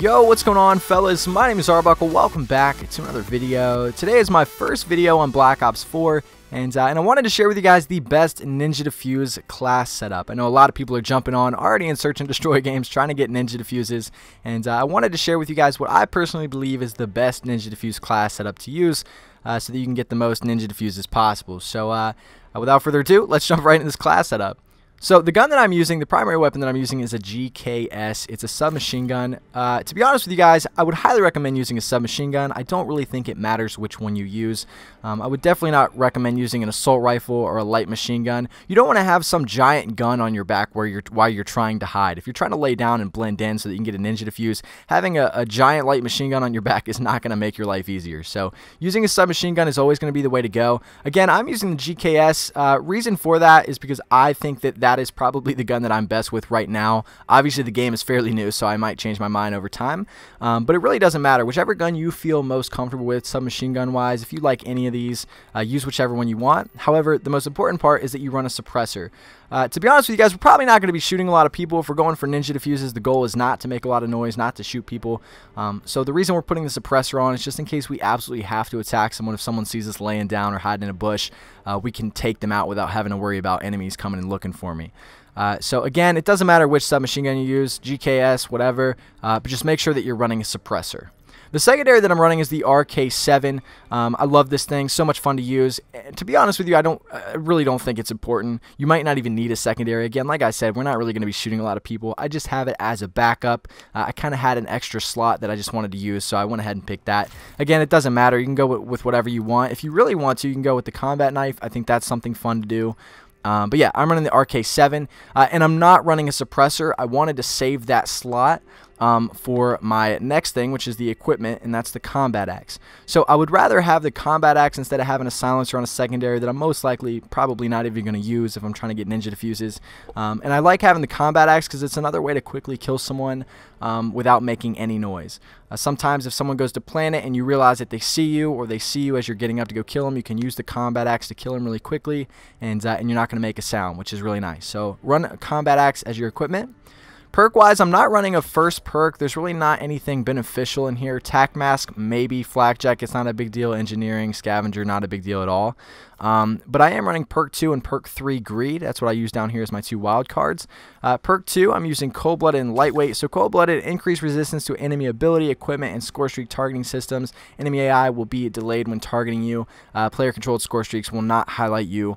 Yo, what's going on, fellas? My name is Arbuckle. Welcome back to another video. Today is my first video on Black Ops 4, and I wanted to share with you guys the best Ninja Defuse class setup. I know a lot of people are jumping on already in search and destroy games trying to get Ninja Defuses, and I wanted to share with you guys what I personally believe is the best Ninja Defuse class setup to use so that you can get the most Ninja Defuses possible. So without further ado, let's jump right into this class setup. So the gun that I'm using, the primary weapon that I'm using is a GKS. It's a submachine gun. To be honest with you guys, I would highly recommend using a submachine gun. I don't really think it matters which one you use. I would definitely not recommend using an assault rifle or a light machine gun. You don't want to have some giant gun on your back while you're trying to hide. If you're trying to lay down and blend in so that you can get a Ninja Defuse, having a giant light machine gun on your back is not going to make your life easier. So using a submachine gun is always going to be the way to go. Again, I'm using the GKS. Reason for that is because I think that is probably the gun that I'm best with right now. Obviously, the game is fairly new, so I might change my mind over time. But it really doesn't matter. Whichever gun you feel most comfortable with, submachine gun-wise, if you like any of these, use whichever one you want. However, the most important part is that you run a suppressor. To be honest with you guys, we're probably not going to be shooting a lot of people. If we're going for Ninja Defuses, the goal is not to make a lot of noise, not to shoot people. So the reason we're putting the suppressor on is just in case we absolutely have to attack someone. If someone sees us laying down or hiding in a bush, we can take them out without having to worry about enemies coming and looking for me. So again, it doesn't matter which submachine gun you use, GKS, whatever, but just make sure that you're running a suppressor. The secondary that I'm running is the RK7. I love this thing, so much fun to use. And to be honest with you, I really don't think it's important. You might not even need a secondary. Again, like I said, we're not really going to be shooting a lot of people. I just have it as a backup. I kind of had an extra slot that I just wanted to use, so I went ahead and picked that. Again, it doesn't matter. You can go with whatever you want. If you really want to, you can go with the combat knife. I think that's something fun to do. But yeah, I'm running the RK7, and I'm not running a suppressor. I wanted to save that slot for my next thing, which is the equipment, and that's the combat axe. So I would rather have the combat axe instead of having a silencer on a secondary that I'm most likely probably not even going to use if I'm trying to get Ninja Defuses. And I like having the combat axe because it's another way to quickly kill someone without making any noise. Sometimes if someone goes to plant it and you realize that they see you, or they see you as you're getting up to go kill them, you can use the combat axe to kill them really quickly, and you're not going to make a sound, which is really nice. So run a combat axe as your equipment. Perk-wise, I'm not running a first perk. There's really not anything beneficial in here. Tac mask, maybe. Flakjack, it's not a big deal. Engineering, scavenger, not a big deal at all. But I am running perk 2 and perk 3 greed. That's what I use down here as my 2 wild cards. Perk 2, I'm using cold-blooded and lightweight. So cold-blooded, increased resistance to enemy ability, equipment, and score streak targeting systems. Enemy AI will be delayed when targeting you. Player-controlled score streaks will not highlight you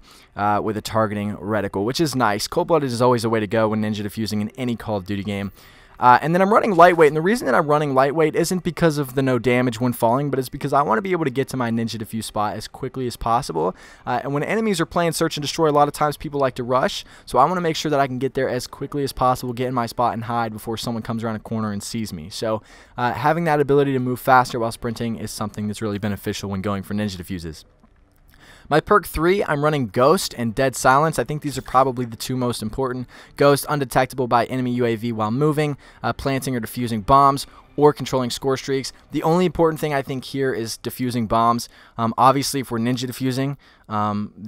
with a targeting reticle, which is nice. Cold-blooded is always a way to go when Ninja Defusing in any Call of Duty game. And then I'm running lightweight, and the reason that I'm running lightweight isn't because of the no damage when falling, but it's because I want to be able to get to my Ninja Defuse spot as quickly as possible. And when enemies are playing Search and Destroy, a lot of times people like to rush, so I want to make sure that I can get there as quickly as possible, get in my spot, and hide before someone comes around a corner and sees me. So having that ability to move faster while sprinting is something that's really beneficial when going for Ninja Defuses. My perk 3, I'm running Ghost and Dead Silence. I think these are probably the two most important. Ghost, undetectable by enemy UAV while moving, planting or defusing bombs, or controlling score streaks. The only important thing I think here is defusing bombs. Obviously, if we're Ninja Defusing,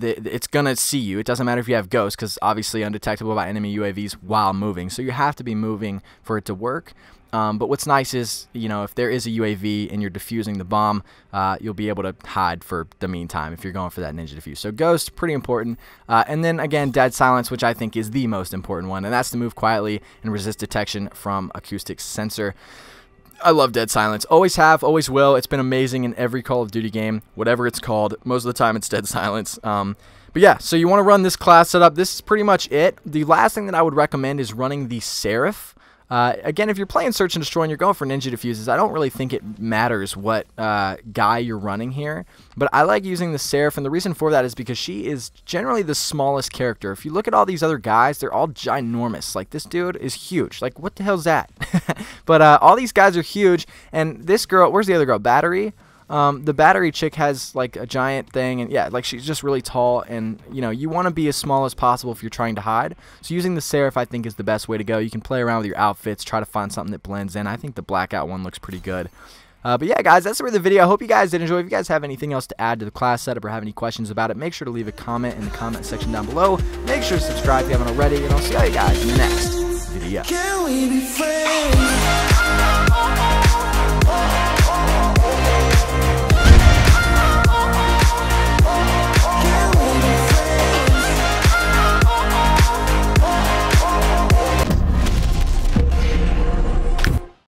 it's going to see you. It doesn't matter if you have Ghost, because obviously undetectable by enemy UAVs while moving. So you have to be moving for it to work. But what's nice is, you know, if there is a UAV and you're defusing the bomb, you'll be able to hide for the meantime if you're going for that Ninja Defuse. So Ghost, pretty important. And then, again, Dead Silence, which I think is the most important one, and that's to move quietly and resist detection from acoustic sensor. I love Dead Silence. Always have, always will. It's been amazing in every Call of Duty game, whatever it's called. Most of the time, it's Dead Silence. But yeah, so you want to run this class setup. This is pretty much it. The last thing that I would recommend is running the Seraph. Again, if you're playing Search and Destroy and you're going for Ninja Defuses, I don't really think it matters what guy you're running here. But I like using the Seraph, and the reason for that is because she is generally the smallest character. If you look at all these other guys, they're all ginormous. Like, this dude is huge. Like, what the hell's that? But all these guys are huge, and this girl, where's the other girl? Battery? The battery chick has like a giant thing, and yeah, like she's just really tall, and you know, you want to be as small as possible if you're trying to hide. So using the Seraph, I think, is the best way to go. You can play around with your outfits, try to find something that blends in. I think the blackout one looks pretty good. But yeah, guys, that's it for the video. I hope you guys did enjoy. If you guys have anything else to add to the class setup or have any questions about it, make sure to leave a comment in the comment section down below. Make sure to subscribe if you haven't already, and I'll see all you guys in the next video. Can we be friends?